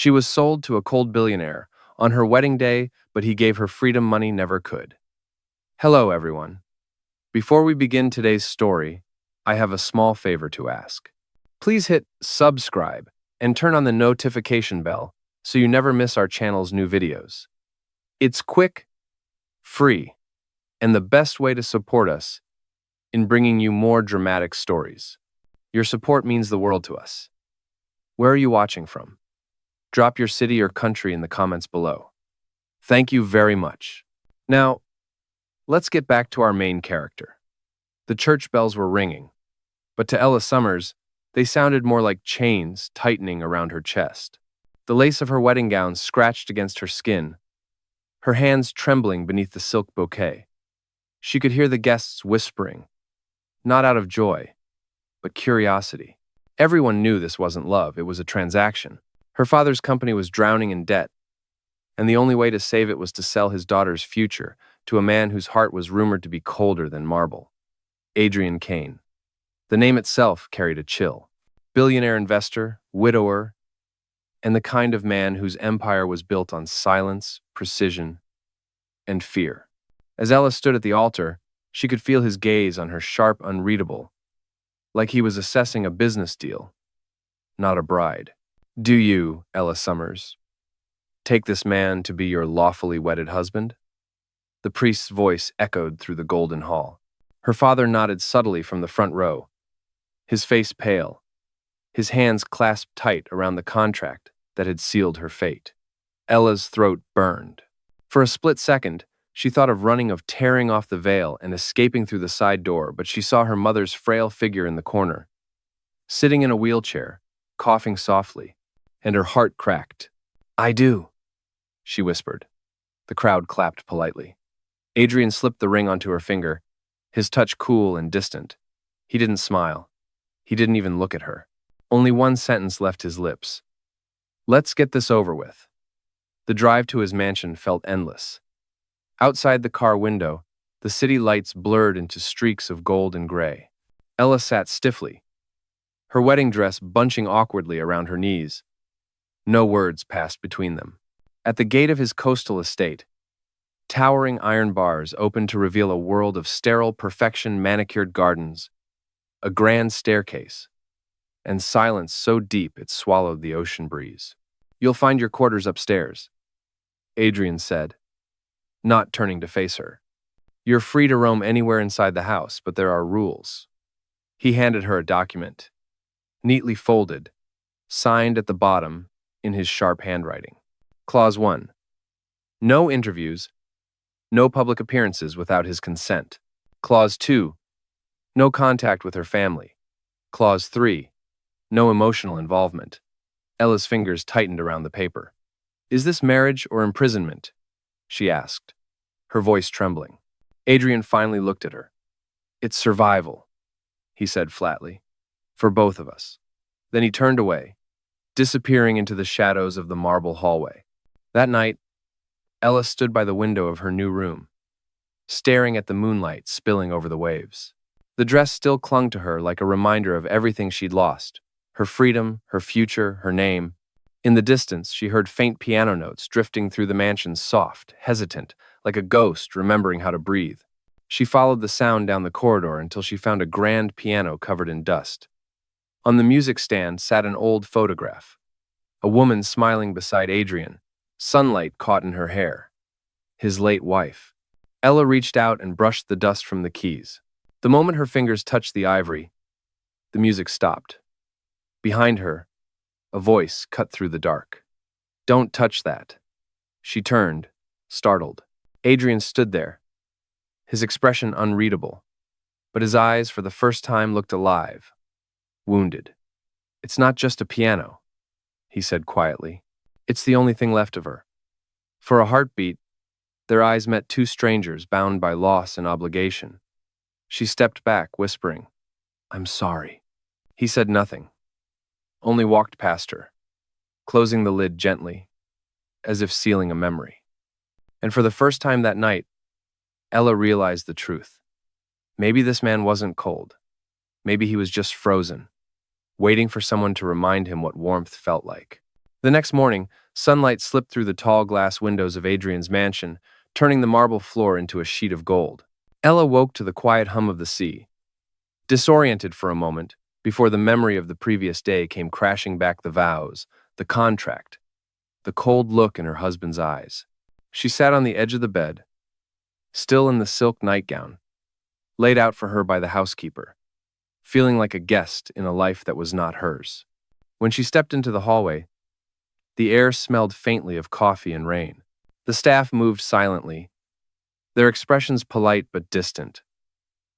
She was sold to a cold billionaire on her wedding day, but he gave her freedom money never could. Hello, everyone. Before we begin today's story, I have a small favor to ask. Please hit subscribe and turn on the notification bell so you never miss our channel's new videos. It's quick, free, and the best way to support us in bringing you more dramatic stories. Your support means the world to us. Where are you watching from? Drop your city or country in the comments below. Thank you very much. Now, let's get back to our main character. The church bells were ringing, but to Ella Summers, they sounded more like chains tightening around her chest. The lace of her wedding gown scratched against her skin, her hands trembling beneath the silk bouquet. She could hear the guests whispering, not out of joy, but curiosity. Everyone knew this wasn't love, it was a transaction. Her father's company was drowning in debt, and the only way to save it was to sell his daughter's future to a man whose heart was rumored to be colder than marble. Adrian Kane. The name itself carried a chill. Billionaire investor, widower, and the kind of man whose empire was built on silence, precision, and fear. As Ella stood at the altar, she could feel his gaze on her sharp, unreadable, like he was assessing a business deal, not a bride. Do you, Ella Summers, take this man to be your lawfully wedded husband? The priest's voice echoed through the golden hall. Her father nodded subtly from the front row, his face pale, his hands clasped tight around the contract that had sealed her fate. Ella's throat burned. For a split second, she thought of running, of tearing off the veil and escaping through the side door, but she saw her mother's frail figure in the corner, sitting in a wheelchair, coughing softly, and her heart cracked. "I do," she whispered. The crowd clapped politely. Adrian slipped the ring onto her finger, his touch cool and distant. He didn't smile. He didn't even look at her. Only one sentence left his lips. "Let's get this over with." The drive to his mansion felt endless. Outside the car window, the city lights blurred into streaks of gold and gray. Ella sat stiffly, her wedding dress bunching awkwardly around her knees. No words passed between them. At the gate of his coastal estate, towering iron bars opened to reveal a world of sterile perfection, manicured gardens, a grand staircase, and silence so deep it swallowed the ocean breeze. "You'll find your quarters upstairs," Adrian said, not turning to face her. "You're free to roam anywhere inside the house, but there are rules." He handed her a document, neatly folded, signed at the bottom in his sharp handwriting. Clause 1. No interviews, no public appearances without his consent. Clause 2. No contact with her family. Clause 3. No emotional involvement. Ella's fingers tightened around the paper. "Is this marriage or imprisonment?" she asked, her voice trembling. Adrian finally looked at her. "It's survival," he said flatly, "for both of us." Then he turned away, disappearing into the shadows of the marble hallway. That night, Ella stood by the window of her new room, staring at the moonlight spilling over the waves. The dress still clung to her like a reminder of everything she'd lost: her freedom, her future, her name. In the distance, she heard faint piano notes drifting through the mansion, soft, hesitant, like a ghost remembering how to breathe. She followed the sound down the corridor until she found a grand piano covered in dust. On the music stand sat an old photograph, a woman smiling beside Adrian, sunlight caught in her hair. His late wife. Ella reached out and brushed the dust from the keys. The moment her fingers touched the ivory, the music stopped. Behind her, a voice cut through the dark. "Don't touch that." She turned, startled. Adrian stood there, his expression unreadable, but his eyes for the first time looked alive, wounded. "It's not just a piano," he said quietly. "It's the only thing left of her." For a heartbeat, their eyes met two strangers bound by loss and obligation. She stepped back, whispering, "I'm sorry." He said nothing, only walked past her, closing the lid gently, as if sealing a memory. And for the first time that night, Ella realized the truth. Maybe this man wasn't cold. Maybe he was just frozen, waiting for someone to remind him what warmth felt like. The next morning, sunlight slipped through the tall glass windows of Adrian's mansion, turning the marble floor into a sheet of gold. Ella woke to the quiet hum of the sea, disoriented for a moment, before the memory of the previous day came crashing back: the vows, the contract, the cold look in her husband's eyes. She sat on the edge of the bed, still in the silk nightgown, laid out for her by the housekeeper, feeling like a guest in a life that was not hers. When she stepped into the hallway, the air smelled faintly of coffee and rain. The staff moved silently, their expressions polite but distant,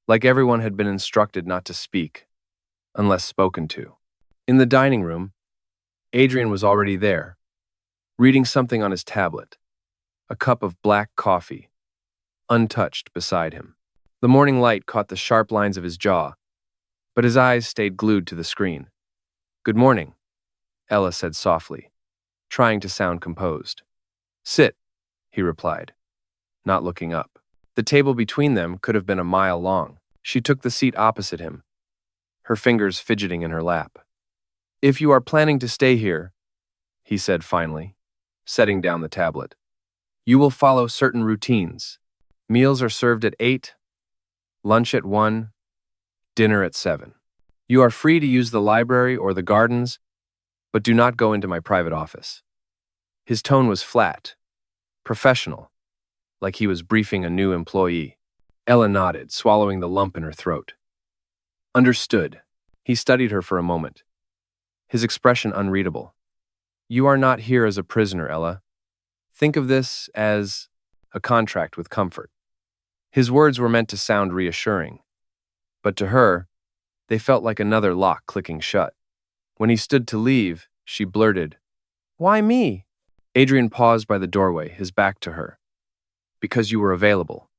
like everyone had been instructed not to speak, unless spoken to. In the dining room, Adrian was already there, reading something on his tablet, a cup of black coffee, untouched beside him. The morning light caught the sharp lines of his jaw, but his eyes stayed glued to the screen. "Good morning," Ella said softly, trying to sound composed. "Sit," he replied, not looking up. The table between them could have been a mile long. She took the seat opposite him, her fingers fidgeting in her lap. "If you are planning to stay here," he said finally, setting down the tablet, "you will follow certain routines. Meals are served at 8, lunch at 1, dinner at 7. You are free to use the library or the gardens, but do not go into my private office." His tone was flat, professional, like he was briefing a new employee. Ella nodded, swallowing the lump in her throat. "Understood." He studied her for a moment, his expression unreadable. "You are not here as a prisoner, Ella. Think of this as a contract with comfort." His words were meant to sound reassuring, but to her, they felt like another lock clicking shut. When he stood to leave, she blurted, "Why me?" Adrian paused by the doorway, his back to her. "Because you were available,"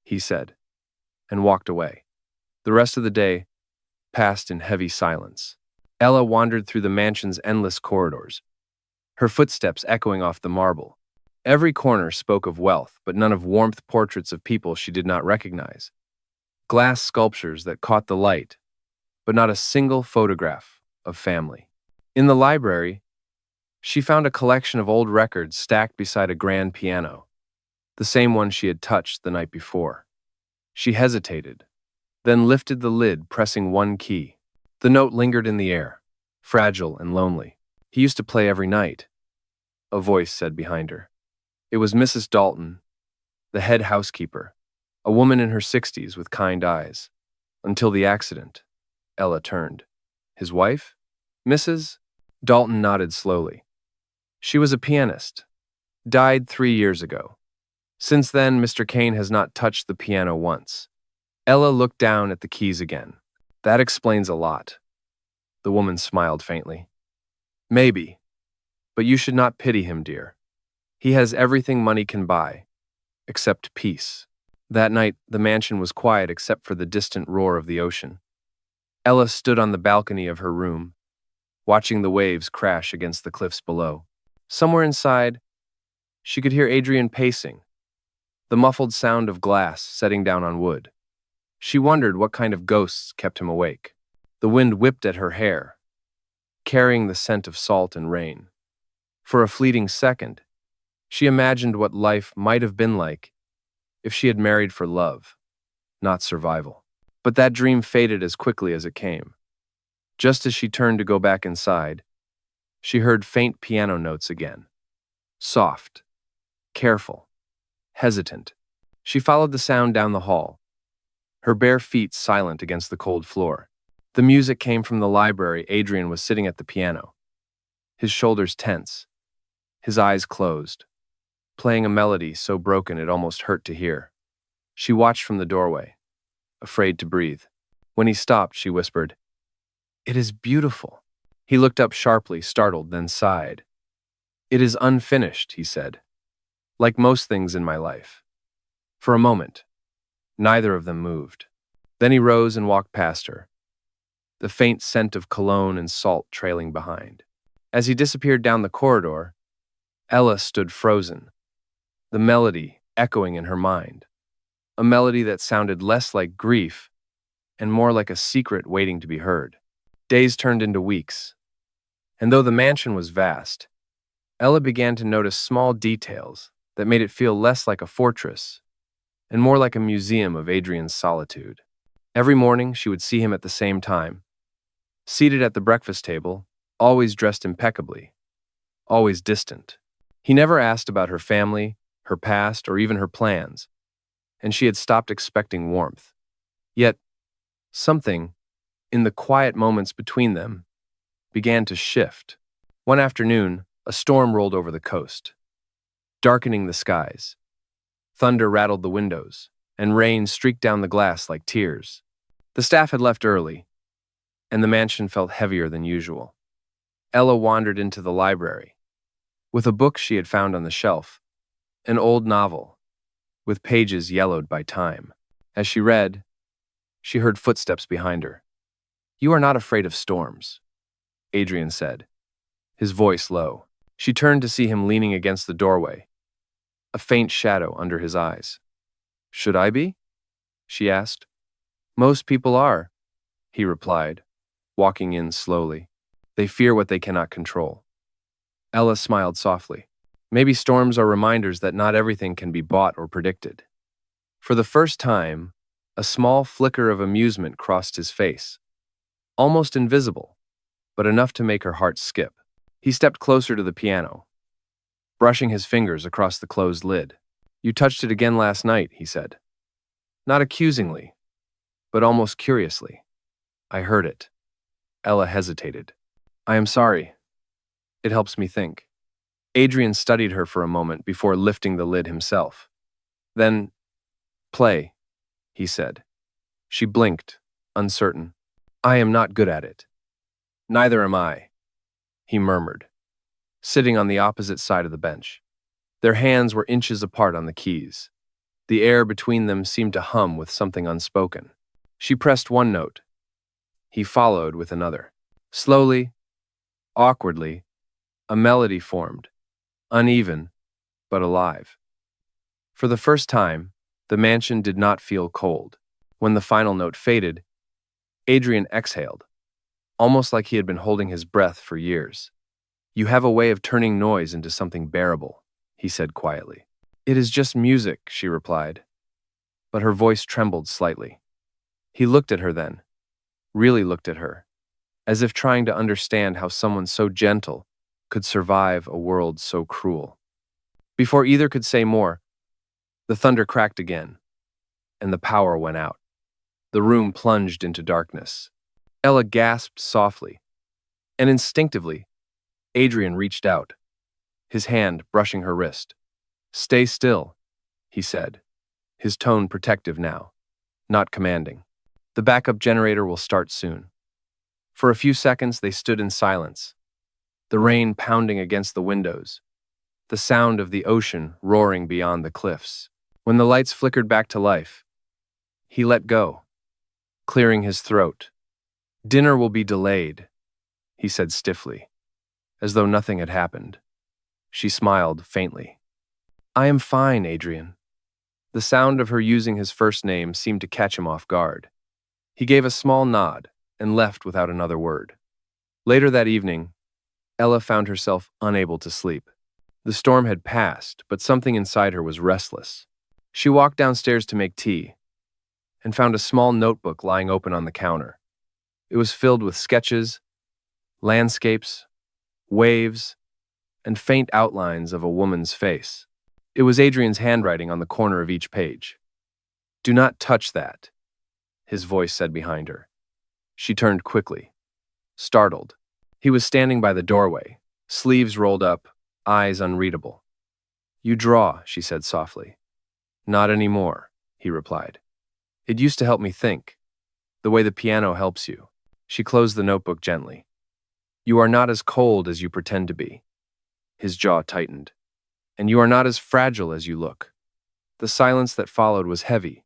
he said, and walked away. The rest of the day passed in heavy silence. Ella wandered through the mansion's endless corridors, her footsteps echoing off the marble. Every corner spoke of wealth, but none of warmth. Portraits of people she did not recognize. Glass sculptures that caught the light, but not a single photograph of family. In the library, she found a collection of old records stacked beside a grand piano, the same one she had touched the night before. She hesitated, then lifted the lid, pressing one key. The note lingered in the air, fragile and lonely. "He used to play every night," a voice said behind her. It was Mrs. Dalton, the head housekeeper, a woman in her 60s with kind eyes. "Until the accident," Ella turned. "His wife? Mrs.?" Dalton nodded slowly. "She was a pianist. Died 3 years ago. Since then, Mr. Kane has not touched the piano once." Ella looked down at the keys again. "That explains a lot." The woman smiled faintly. "Maybe, but you should not pity him, dear. He has everything money can buy, except peace." That night, the mansion was quiet except for the distant roar of the ocean. Ella stood on the balcony of her room, watching the waves crash against the cliffs below. Somewhere inside, she could hear Adrian pacing, the muffled sound of glass setting down on wood. She wondered what kind of ghosts kept him awake. The wind whipped at her hair, carrying the scent of salt and rain. For a fleeting second, she imagined what life might have been like if she had married for love, not survival. But that dream faded as quickly as it came. Just as she turned to go back inside, she heard faint piano notes again. Soft, careful, hesitant. She followed the sound down the hall, her bare feet silent against the cold floor. The music came from the library. Adrian was sitting at the piano, his shoulders tense, his eyes closed, playing a melody so broken it almost hurt to hear. She watched from the doorway, afraid to breathe. When he stopped, she whispered, "It is beautiful." He looked up sharply, startled, then sighed. "It is unfinished," he said, "like most things in my life." For a moment, neither of them moved. Then he rose and walked past her, the faint scent of cologne and salt trailing behind. As he disappeared down the corridor, Ella stood frozen, the melody echoing in her mind, a melody that sounded less like grief and more like a secret waiting to be heard. Days turned into weeks, and though the mansion was vast, Ella began to notice small details that made it feel less like a fortress and more like a museum of Adrian's solitude. Every morning, she would see him at the same time, seated at the breakfast table, always dressed impeccably, always distant. He never asked about her family, her past, or even her plans, and she had stopped expecting warmth. Yet, something, in the quiet moments between them, began to shift. One afternoon, a storm rolled over the coast, darkening the skies. Thunder rattled the windows, and rain streaked down the glass like tears. The staff had left early, and the mansion felt heavier than usual. Ella wandered into the library, with a book she had found on the shelf, an old novel, with pages yellowed by time. As she read, she heard footsteps behind her. "You are not afraid of storms," Adrian said, his voice low. She turned to see him leaning against the doorway, a faint shadow under his eyes. "Should I be?" she asked. "Most people are," he replied, walking in slowly. "They fear what they cannot control." Ella smiled softly. Maybe storms are reminders that not everything can be bought or predicted. For the first time, a small flicker of amusement crossed his face, almost invisible, but enough to make her heart skip. He stepped closer to the piano, brushing his fingers across the closed lid. "You touched it again last night," he said. Not accusingly, but almost curiously. "I heard it." Ella hesitated. "I am sorry. It helps me think." Adrian studied her for a moment before lifting the lid himself. Then, "Play," he said. She blinked, uncertain. "I am not good at it." "Neither am I," he murmured, sitting on the opposite side of the bench. Their hands were inches apart on the keys. The air between them seemed to hum with something unspoken. She pressed one note. He followed with another. Slowly, awkwardly, a melody formed, uneven, but alive. For the first time, the mansion did not feel cold. When the final note faded, Adrian exhaled, almost like he had been holding his breath for years. "You have a way of turning noise into something bearable," he said quietly. "It is just music," she replied, but her voice trembled slightly. He looked at her then, really looked at her, as if trying to understand how someone so gentle could survive a world so cruel. Before either could say more, the thunder cracked again, and the power went out. The room plunged into darkness. Ella gasped softly, and instinctively, Adrian reached out, his hand brushing her wrist. "Stay still," he said, his tone protective now, not commanding. "The backup generator will start soon." For a few seconds, they stood in silence, the rain pounding against the windows, the sound of the ocean roaring beyond the cliffs. When the lights flickered back to life, he let go, clearing his throat. "Dinner will be delayed," he said stiffly, as though nothing had happened. She smiled faintly. "I am fine, Adrian." The sound of her using his first name seemed to catch him off guard. He gave a small nod and left without another word. Later that evening, Ella found herself unable to sleep. The storm had passed, but something inside her was restless. She walked downstairs to make tea and found a small notebook lying open on the counter. It was filled with sketches, landscapes, waves, and faint outlines of a woman's face. It was Adrian's handwriting on the corner of each page. "Do not touch that," his voice said behind her. She turned quickly, startled. He was standing by the doorway, sleeves rolled up, eyes unreadable. "You draw," she said softly. "Not anymore," he replied. "It used to help me think, the way the piano helps you." She closed the notebook gently. "You are not as cold as you pretend to be." His jaw tightened. "And you are not as fragile as you look." The silence that followed was heavy,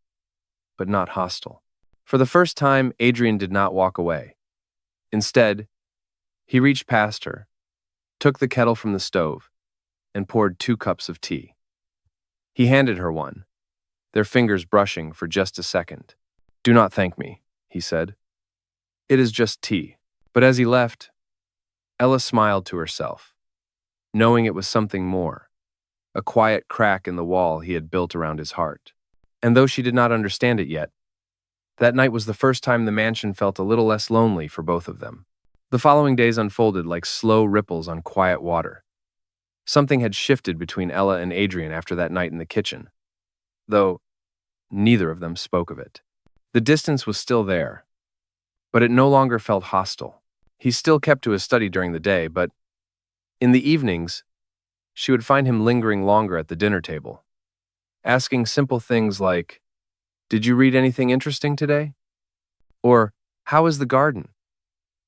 but not hostile. For the first time, Adrian did not walk away. Instead, he reached past her, took the kettle from the stove, and poured 2 cups of tea. He handed her one, their fingers brushing for just a second. "Do not thank me," he said. "It is just tea." But as he left, Ella smiled to herself. knowing it was something more, a quiet crack in the wall he had built around his heart. And though she did not understand it yet, that night was the first time the mansion felt a little less lonely for both of them. The following days unfolded like slow ripples on quiet water. Something had shifted between Ella and Adrian after that night in the kitchen, though neither of them spoke of it. The distance was still there, but it no longer felt hostile. He still kept to his study during the day, but in the evenings, she would find him lingering longer at the dinner table, asking simple things like, "Did you read anything interesting today?" Or, "How is the garden?"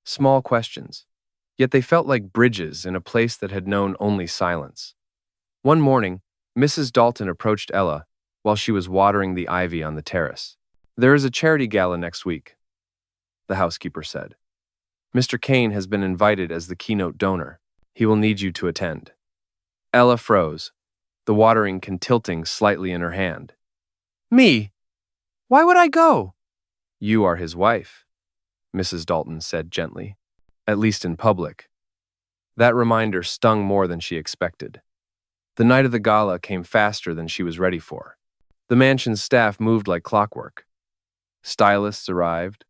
Small questions, yet they felt like bridges in a place that had known only silence. One morning, Mrs. Dalton approached Ella while she was watering the ivy on the terrace. "There is a charity gala next week," the housekeeper said. "Mr. Kane has been invited as the keynote donor. He will need you to attend." Ella froze, the watering can tilting slightly in her hand. "Me? Why would I go?" "You are his wife," Mrs. Dalton said gently, "at least in public." That reminder stung more than she expected. The night of the gala came faster than she was ready for. The mansion's staff moved like clockwork. Stylists arrived,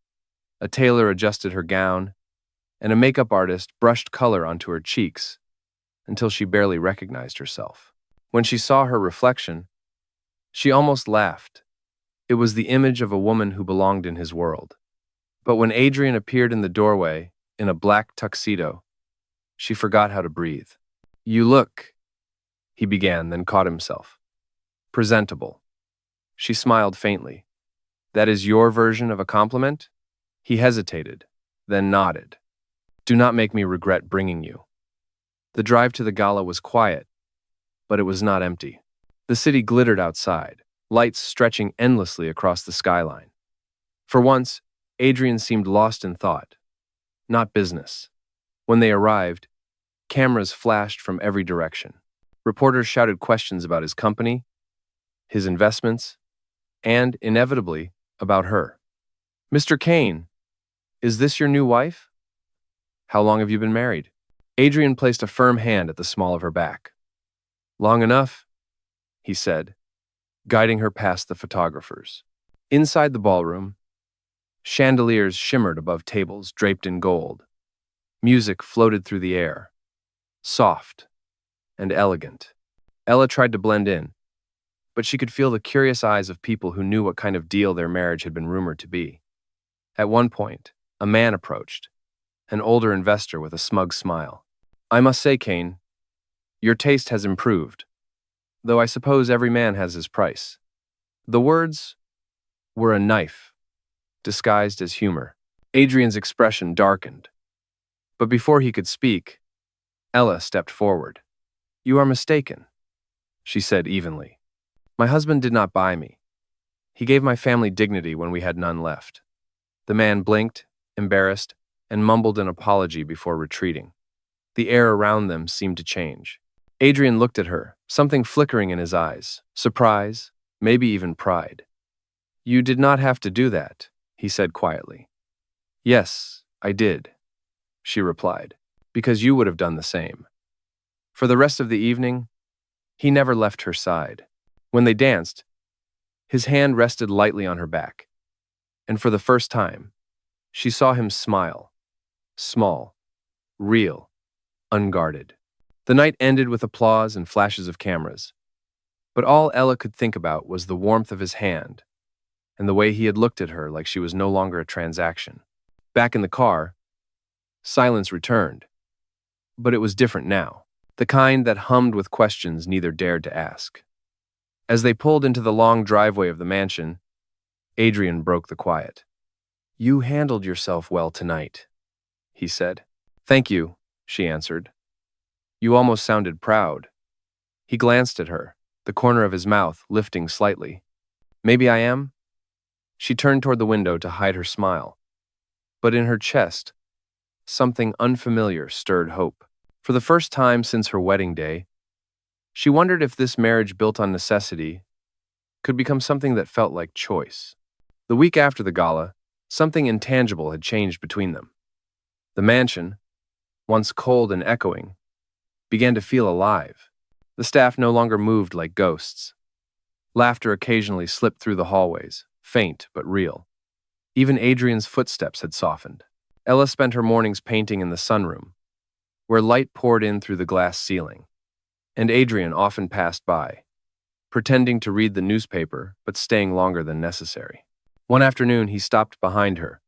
a tailor adjusted her gown, and a makeup artist brushed color onto her cheeks until she barely recognized herself. When she saw her reflection, she almost laughed. It was the image of a woman who belonged in his world. But when Adrian appeared in the doorway in a black tuxedo, she forgot how to breathe. "You look," he began, then caught himself. "Presentable." She smiled faintly. "That is your version of a compliment?" He hesitated, then nodded. "Do not make me regret bringing you." The drive to the gala was quiet, but it was not empty. The city glittered outside, lights stretching endlessly across the skyline. For once, Adrian seemed lost in thought, not business. When they arrived, cameras flashed from every direction. Reporters shouted questions about his company, his investments, and, inevitably, about her. "Mr. Kane, is this your new wife? How long have you been married?" Adrian placed a firm hand at the small of her back. "Long enough," he said, guiding her past the photographers. Inside the ballroom, chandeliers shimmered above tables draped in gold. Music floated through the air, soft and elegant. Ella tried to blend in, but she could feel the curious eyes of people who knew what kind of deal their marriage had been rumored to be. At one point, a man approached, an older investor with a smug smile. "I must say, Kane, your taste has improved, though I suppose every man has his price." The words were a knife, disguised as humor. Adrian's expression darkened. But before he could speak, Ella stepped forward. "You are mistaken," she said evenly. "My husband did not buy me. He gave my family dignity when we had none left." The man blinked, embarrassed, and mumbled an apology before retreating. The air around them seemed to change. Adrian looked at her, something flickering in his eyes, surprise, maybe even pride. "You did not have to do that," he said quietly. "Yes, I did," she replied, "because you would have done the same." For the rest of the evening, he never left her side. When they danced, his hand rested lightly on her back, and for the first time, she saw him smile, small, real, unguarded. The night ended with applause and flashes of cameras, but all Ella could think about was the warmth of his hand and the way he had looked at her like she was no longer a transaction. Back in the car, silence returned, but it was different now, the kind that hummed with questions neither dared to ask. As they pulled into the long driveway of the mansion, Adrian broke the quiet. "You handled yourself well tonight," he said. "Thank you," she answered. "You almost sounded proud." He glanced at her, the corner of his mouth lifting slightly. "Maybe I am?" She turned toward the window to hide her smile, but in her chest, something unfamiliar stirred hope. For the first time since her wedding day, she wondered if this marriage built on necessity could become something that felt like choice. The week after the gala, something intangible had changed between them. The mansion, once cold and echoing, began to feel alive. The staff no longer moved like ghosts. Laughter occasionally slipped through the hallways, faint but real. Even Adrian's footsteps had softened. Ella spent her mornings painting in the sunroom, where light poured in through the glass ceiling, and Adrian often passed by, pretending to read the newspaper but staying longer than necessary. One afternoon, he stopped behind her,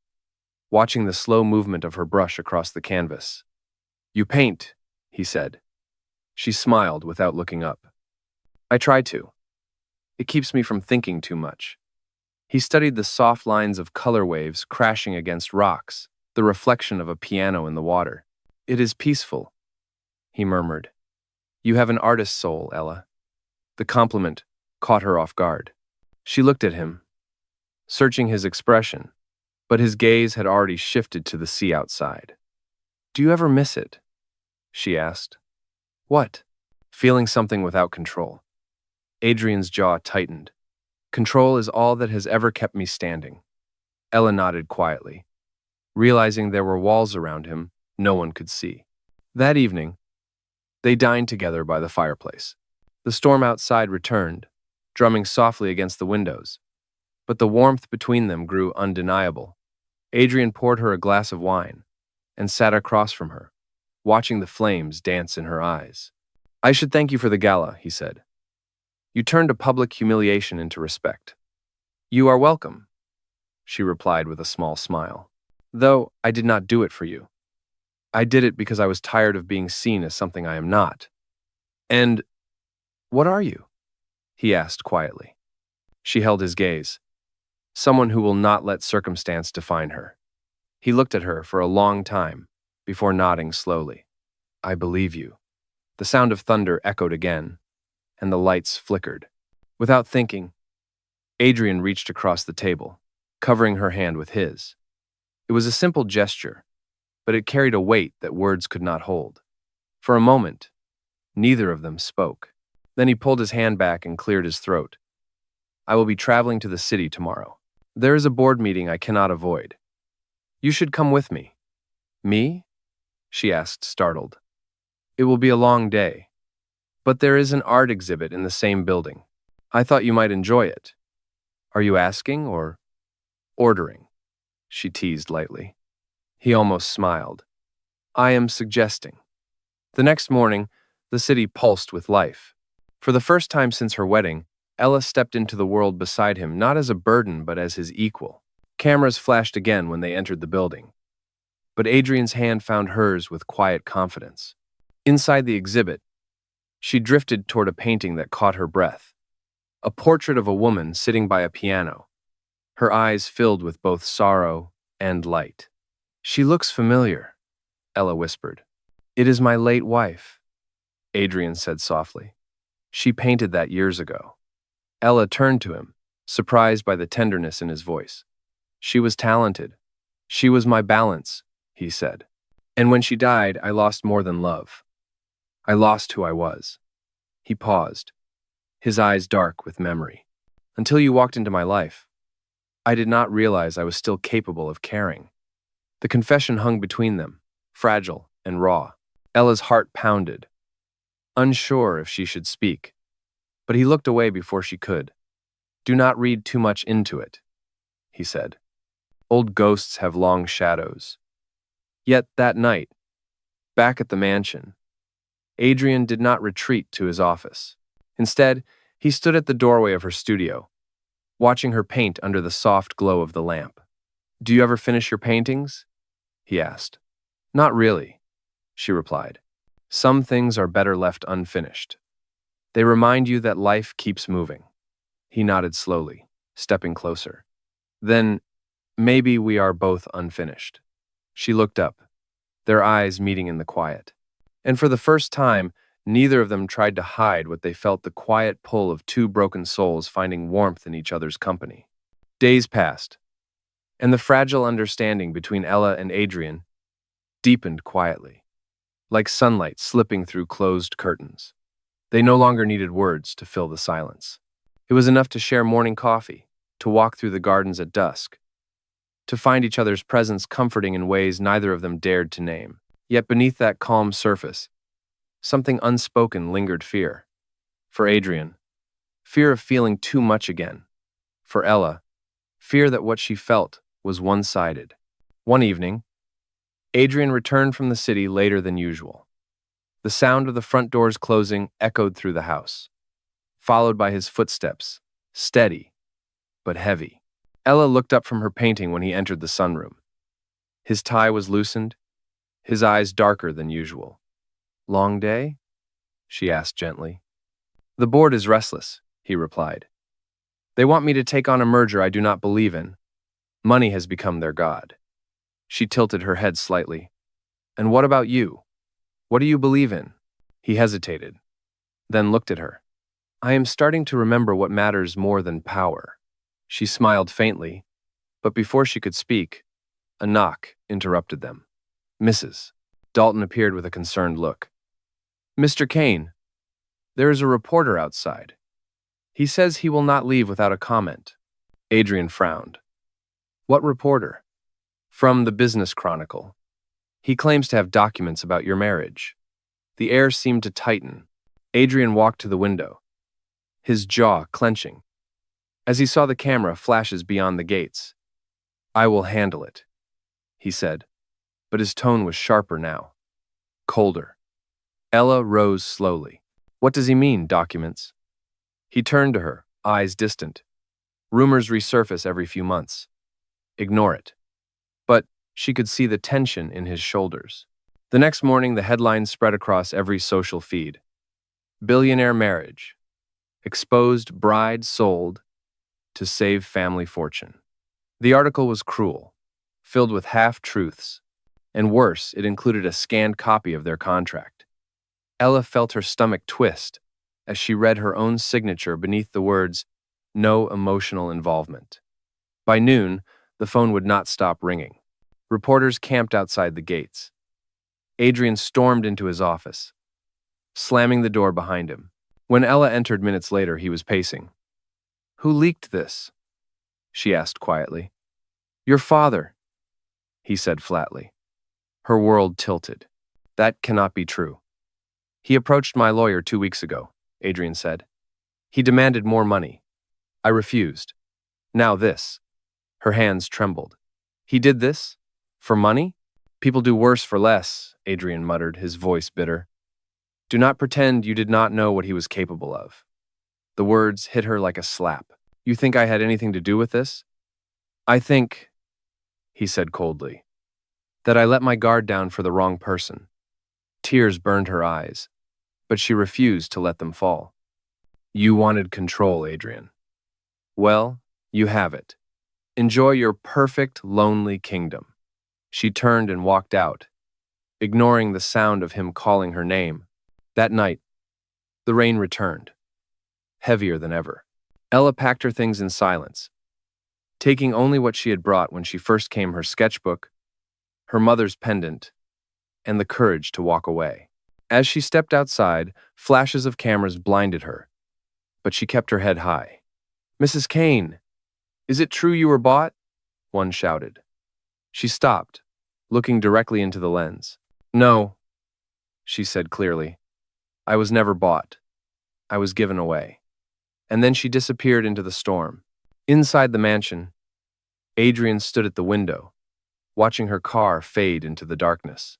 watching the slow movement of her brush across the canvas. "You paint," he said. She smiled without looking up. "I try to. It keeps me from thinking too much." He studied the soft lines of color waves crashing against rocks, the reflection of a piano in the water. "It is peaceful," he murmured. "You have an artist's soul, Ella." The compliment caught her off guard. She looked at him, searching his expression, but his gaze had already shifted to the sea outside. "Do you ever miss it?" she asked. "What?" "Feeling something without control." Adrian's jaw tightened. "Control is all that has ever kept me standing." Ella nodded quietly, realizing there were walls around him no one could see. That evening, they dined together by the fireplace. The storm outside returned, drumming softly against the windows, but the warmth between them grew undeniable. Adrian poured her a glass of wine and sat across from her, watching the flames dance in her eyes. "I should thank you for the gala," he said. "You turned a public humiliation into respect." "You are welcome," she replied with a small smile. "Though I did not do it for you. I did it because I was tired of being seen as something I am not." "And what are you?" he asked quietly. She held his gaze. "Someone who will not let circumstance define her." He looked at her for a long time before nodding slowly. "I believe you." The sound of thunder echoed again, and the lights flickered. Without thinking, Adrian reached across the table, covering her hand with his. It was a simple gesture, but it carried a weight that words could not hold. For a moment, neither of them spoke. Then he pulled his hand back and cleared his throat. "I will be traveling to the city tomorrow. There is a board meeting I cannot avoid. You should come with me." "Me?" she asked, startled. "It will be a long day. But there is an art exhibit in the same building. I thought you might enjoy it." "Are you asking or ordering?" she teased lightly. He almost smiled. "I am suggesting." The next morning, the city pulsed with life. For the first time since her wedding, Ella stepped into the world beside him not as a burden but as his equal. Cameras flashed again when they entered the building, but Adrian's hand found hers with quiet confidence. Inside the exhibit, she drifted toward a painting that caught her breath. A portrait of a woman sitting by a piano, her eyes filled with both sorrow and light. "She looks familiar," Ella whispered. "It is my late wife," Adrian said softly. "She painted that years ago." Ella turned to him, surprised by the tenderness in his voice. "She was talented. She was my balance," he said. "And when she died, I lost more than love. I lost who I was." He paused, his eyes dark with memory. "Until you walked into my life, I did not realize I was still capable of caring." The confession hung between them, fragile and raw. Ella's heart pounded, unsure if she should speak, but he looked away before she could. "Do not read too much into it," he said. "Old ghosts have long shadows." Yet that night, back at the mansion, Adrian did not retreat to his office. Instead, he stood at the doorway of her studio, watching her paint under the soft glow of the lamp. "Do you ever finish your paintings?" he asked. "Not really," she replied. "Some things are better left unfinished. They remind you that life keeps moving." He nodded slowly, stepping closer. "Then, maybe we are both unfinished." She looked up, their eyes meeting in the quiet. And for the first time, neither of them tried to hide what they felt, the quiet pull of two broken souls finding warmth in each other's company. Days passed, and the fragile understanding between Ella and Adrian deepened quietly, like sunlight slipping through closed curtains. They no longer needed words to fill the silence. It was enough to share morning coffee, to walk through the gardens at dusk, to find each other's presence comforting in ways neither of them dared to name. Yet beneath that calm surface, Something unspoken lingered fear. For Adrian, fear of feeling too much again. For Ella, fear that what she felt was one-sided. One evening, Adrian returned from the city later than usual. The sound of the front doors closing echoed through the house, followed by his footsteps, steady but heavy. Ella looked up from her painting when he entered the sunroom. His tie was loosened, his eyes darker than usual. "Long day?" she asked gently. "The board is restless," he replied. "They want me to take on a merger I do not believe in. Money has become their god." She tilted her head slightly. "And what about you? What do you believe in?" He hesitated, then looked at her. "I am starting to remember what matters more than power." She smiled faintly, but before she could speak, a knock interrupted them. "Mrs." Dalton appeared with a concerned look. "Mr. Kane, there is a reporter outside. He says he will not leave without a comment." Adrian frowned. "What reporter?" "From the Business Chronicle. He claims to have documents about your marriage." The air seemed to tighten. Adrian walked to the window, his jaw clenching, as he saw the camera flashes beyond the gates. "I will handle it," he said, but his tone was sharper now, colder. Ella rose slowly. "What does he mean, documents?" He turned to her, eyes distant. "Rumors resurface every few months. Ignore it." But she could see the tension in his shoulders. The next morning, the headlines spread across every social feed. "Billionaire marriage. Exposed bride sold to save family fortune." The article was cruel, filled with half-truths, and worse, it included a scanned copy of their contract. Ella felt her stomach twist as she read her own signature beneath the words, "No emotional involvement." By noon, the phone would not stop ringing. Reporters camped outside the gates. Adrian stormed into his office, slamming the door behind him. When Ella entered minutes later, he was pacing. "Who leaked this?" she asked quietly. "Your father," he said flatly. Her world tilted. "That cannot be true." "He approached my lawyer 2 weeks ago," Adrian said. "He demanded more money. I refused. Now this." Her hands trembled. "He did this? For money?" "People do worse for less," Adrian muttered, his voice bitter. "Do not pretend you did not know what he was capable of." The words hit her like a slap. "You think I had anything to do with this?" "I think," he said coldly, "that I let my guard down for the wrong person." Tears burned her eyes, but she refused to let them fall. "You wanted control, Adrian. Well, you have it. Enjoy your perfect, lonely kingdom." She turned and walked out, ignoring the sound of him calling her name. That night, the rain returned, heavier than ever. Ella packed her things in silence, taking only what she had brought when she first came: her sketchbook, her mother's pendant, and the courage to walk away. As she stepped outside, flashes of cameras blinded her, but she kept her head high. "Mrs. Kane, is it true you were bought?" one shouted. She stopped, looking directly into the lens. "No," she said clearly. "I was never bought. I was given away." And then she disappeared into the storm. Inside the mansion, Adrian stood at the window, watching her car fade into the darkness.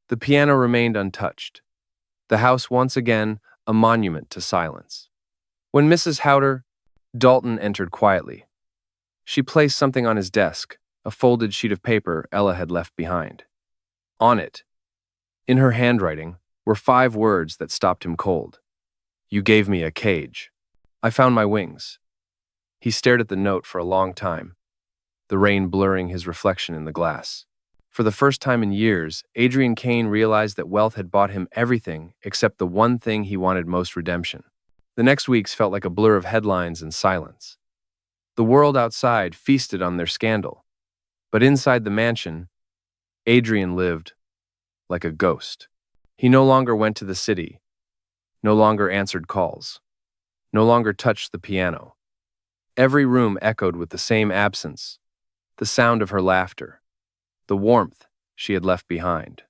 The piano remained untouched, the house once again a monument to silence. When Mrs. Howder, Dalton entered quietly. She placed something on his desk, a folded sheet of paper Ella had left behind. On it, in her handwriting, were 5 words that stopped him cold. "You gave me a cage. I found my wings." He stared at the note for a long time, the rain blurring his reflection in the glass. For the first time in years, Adrian Kane realized that wealth had bought him everything except the one thing he wanted most: redemption. The next weeks felt like a blur of headlines and silence. The world outside feasted on their scandal, but inside the mansion, Adrian lived like a ghost. He no longer went to the city, no longer answered calls, no longer touched the piano. Every room echoed with the same absence, the sound of her laughter, the warmth she had left behind.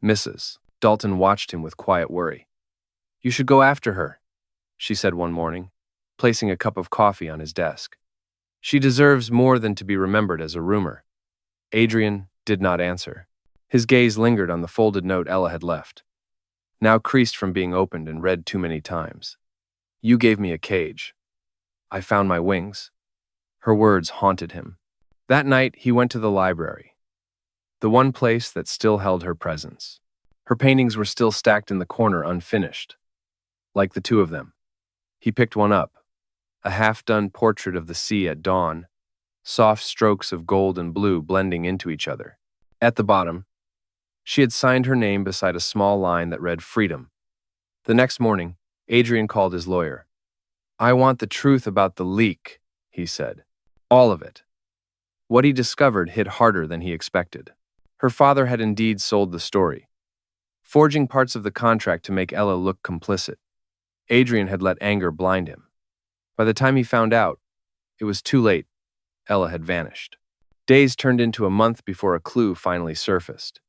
"Mrs." Dalton watched him with quiet worry. "You should go after her," she said one morning, placing a cup of coffee on his desk. "She deserves more than to be remembered as a rumor." Adrian did not answer. His gaze lingered on the folded note Ella had left, now creased from being opened and read too many times. "You gave me a cage. I found my wings." Her words haunted him. That night, he went to the library, the one place that still held her presence. Her paintings were still stacked in the corner unfinished, like the two of them. He picked one up, a half-done portrait of the sea at dawn, soft strokes of gold and blue blending into each other. At the bottom, she had signed her name beside a small line that read "Freedom." The next morning, Adrian called his lawyer. "I want the truth about the leak," he said. All of it. What he discovered hit harder than he expected. Her father had indeed sold the story, forging parts of the contract to make Ella look complicit. Adrian had let anger blind him. By the time he found out, it was too late. Ella had vanished. Days turned into a month before a clue finally surfaced.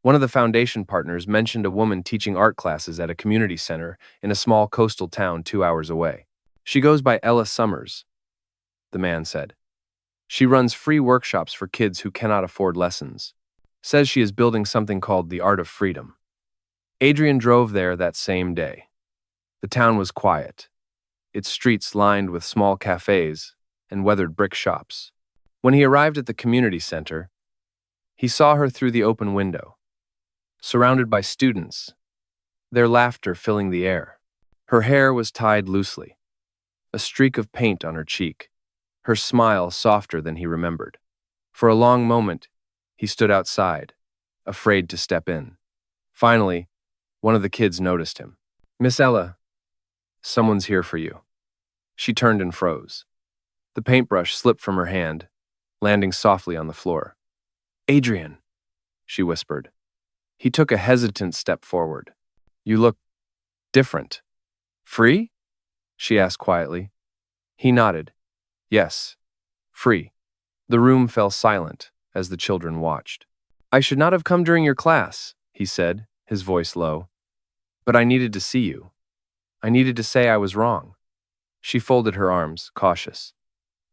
One of the foundation partners mentioned a woman teaching art classes at a community center in a small coastal town 2 hours away. "She goes by Ella Summers," the man said. "She runs free workshops for kids who cannot afford lessons. Says she is building something called the Art of Freedom." Adrian drove there that same day. The town was quiet, its streets lined with small cafes and weathered brick shops. When he arrived at the community center, he saw her through the open window, surrounded by students, their laughter filling the air. Her hair was tied loosely, a streak of paint on her cheek, her smile softer than he remembered. For a long moment, he stood outside, afraid to step in. Finally, one of the kids noticed him. "Miss Ella, someone's here for you." She turned and froze. The paintbrush slipped from her hand, landing softly on the floor. "Adrian," she whispered. He took a hesitant step forward. "You look different." "Free?" she asked quietly. He nodded. "Yes, free." The room fell silent as the children watched. "I should not have come during your class," he said, his voice low. "But I needed to see you. I needed to say I was wrong." She folded her arms, cautious.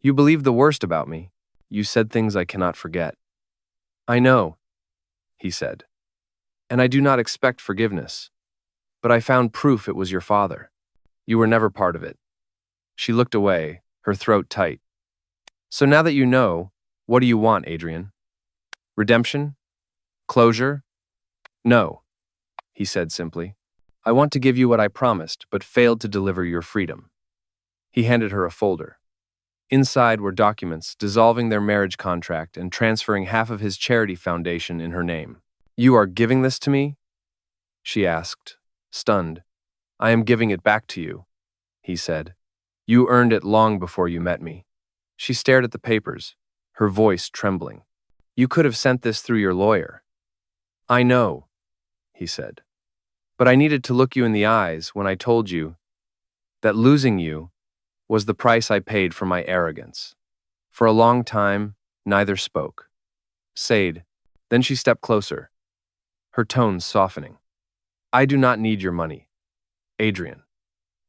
"You believed the worst about me. You said things I cannot forget." "I know," he said, "and I do not expect forgiveness. But I found proof it was your father. You were never part of it." She looked away, her throat tight. "So now that you know, what do you want, Adrian? Redemption? Closure?" "No," he said simply. "I want to give you what I promised, but failed to deliver your freedom." He handed her a folder. Inside were documents dissolving their marriage contract and transferring half of his charity foundation in her name. "You are giving this to me?" she asked, stunned. "I am giving it back to you," he said. "You earned it long before you met me." She stared at the papers, her voice trembling. "You could have sent this through your lawyer." "I know," he said. "But I needed to look you in the eyes when I told you that losing you was the price I paid for my arrogance." For a long time, neither spoke. Sade. Then she stepped closer, her tones softening. "I do not need your money, Adrian.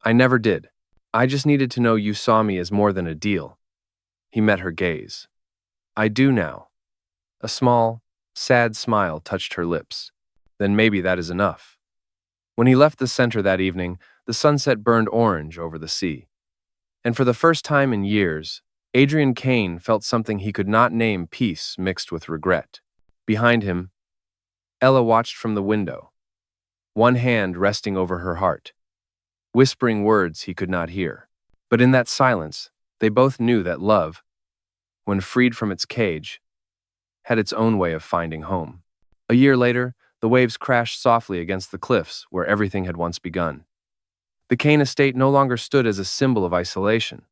I never did. I just needed to know you saw me as more than a deal." He met her gaze. "I do now." A small, sad smile touched her lips. "Then maybe that is enough." When he left the center that evening, the sunset burned orange over the sea. And for the first time in years, Adrian Kane felt something he could not name, peace mixed with regret. Behind him, Ella watched from the window, one hand resting over her heart, whispering words he could not hear. But in that silence, they both knew that love, when freed from its cage, had its own way of finding home. A year later, the waves crashed softly against the cliffs where everything had once begun. The Kane estate no longer stood as a symbol of isolation.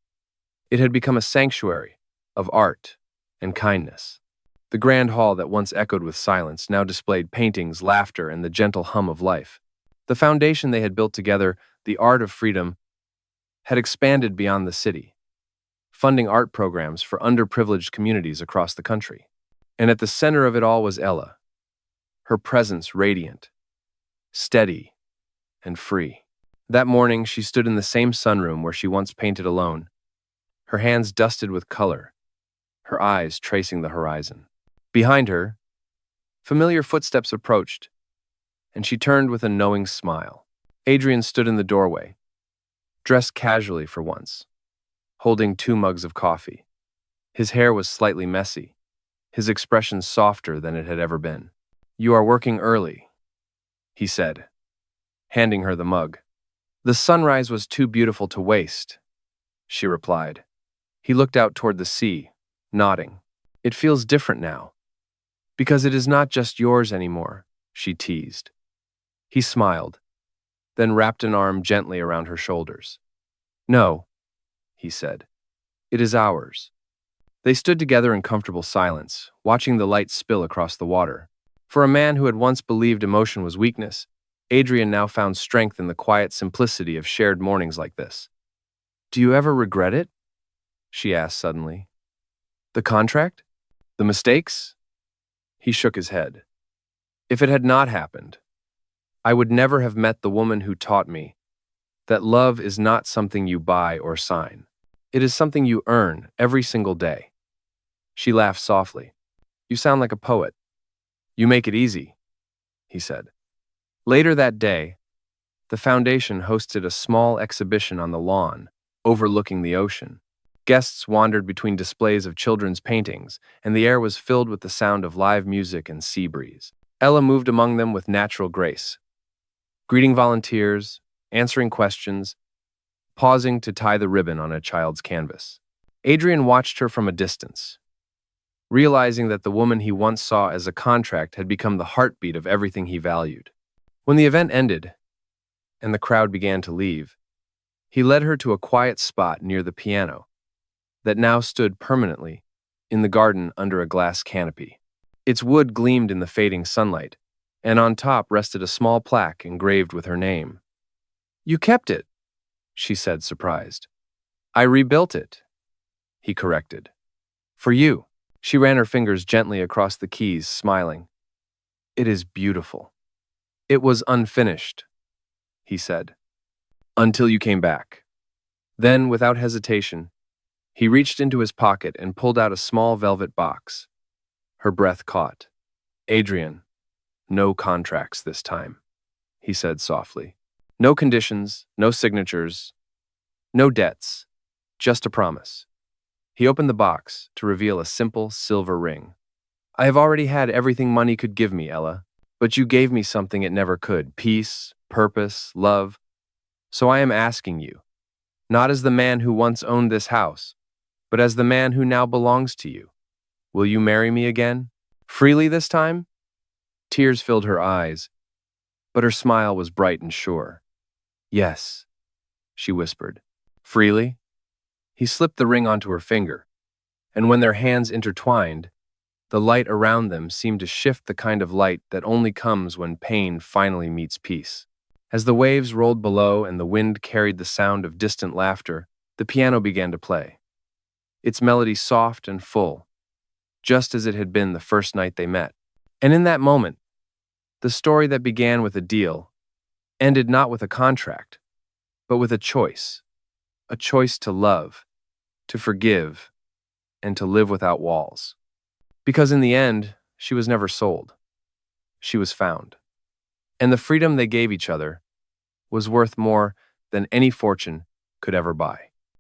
It had become a sanctuary of art and kindness. The grand hall that once echoed with silence now displayed paintings, laughter, and the gentle hum of life. The foundation they had built together, the Art of Freedom, had expanded beyond the city, funding art programs for underprivileged communities across the country. And at the center of it all was Ella, her presence radiant, steady and free. That morning, she stood in the same sunroom where she once painted alone, her hands dusted with color, her eyes tracing the horizon. Behind her, familiar footsteps approached, and she turned with a knowing smile. Adrian stood in the doorway, dressed casually for once, holding 2 mugs of coffee. His hair was slightly messy, his expression softer than it had ever been. "You are working early," he said, handing her the mug. "The sunrise was too beautiful to waste," she replied. He looked out toward the sea, nodding. "It feels different now, because it is not just yours anymore," she teased. He smiled, then wrapped an arm gently around her shoulders. "No," he said, "it is ours." They stood together in comfortable silence, watching the light spill across the water. For a man who had once believed emotion was weakness, Adrian now found strength in the quiet simplicity of shared mornings like this. "Do you ever regret it?" she asked suddenly. "The contract? The mistakes?" He shook his head. "If it had not happened, I would never have met the woman who taught me that love is not something you buy or sign. It is something you earn every single day." She laughed softly. "You sound like a poet." "You make it easy," he said. Later that day, the foundation hosted a small exhibition on the lawn, overlooking the ocean. Guests wandered between displays of children's paintings, and the air was filled with the sound of live music and sea breeze. Ella moved among them with natural grace, greeting volunteers, answering questions, pausing to tie the ribbon on a child's canvas. Adrian watched her from a distance, realizing that the woman he once saw as a contract had become the heartbeat of everything he valued. When the event ended, and the crowd began to leave, he led her to a quiet spot near the piano that now stood permanently in the garden under a glass canopy. Its wood gleamed in the fading sunlight, and on top rested a small plaque engraved with her name. "You kept it," she said, surprised. "I rebuilt it," he corrected. "For you." She ran her fingers gently across the keys, smiling. "It is beautiful." "It was unfinished," he said, "until you came back." Then, without hesitation, he reached into his pocket and pulled out a small velvet box. Her breath caught. "Adrian, no contracts this time," he said softly. "No conditions, no signatures, no debts, just a promise." He opened the box to reveal a simple silver ring. "I have already had everything money could give me, Ella, but you gave me something it never could: peace, purpose, love. So I am asking you, not as the man who once owned this house, but as the man who now belongs to you. Will you marry me again? Freely this time?" Tears filled her eyes, but her smile was bright and sure. "Yes," she whispered. "Freely?" He slipped the ring onto her finger, and when their hands intertwined, the light around them seemed to shift, the kind of light that only comes when pain finally meets peace. As the waves rolled below and the wind carried the sound of distant laughter, the piano began to play, its melody soft and full, just as it had been the first night they met. And in that moment, the story that began with a deal ended not with a contract, but with a choice to love, to forgive, and to live without walls. Because in the end, she was never sold. She was found. And the freedom they gave each other was worth more than any fortune could ever buy.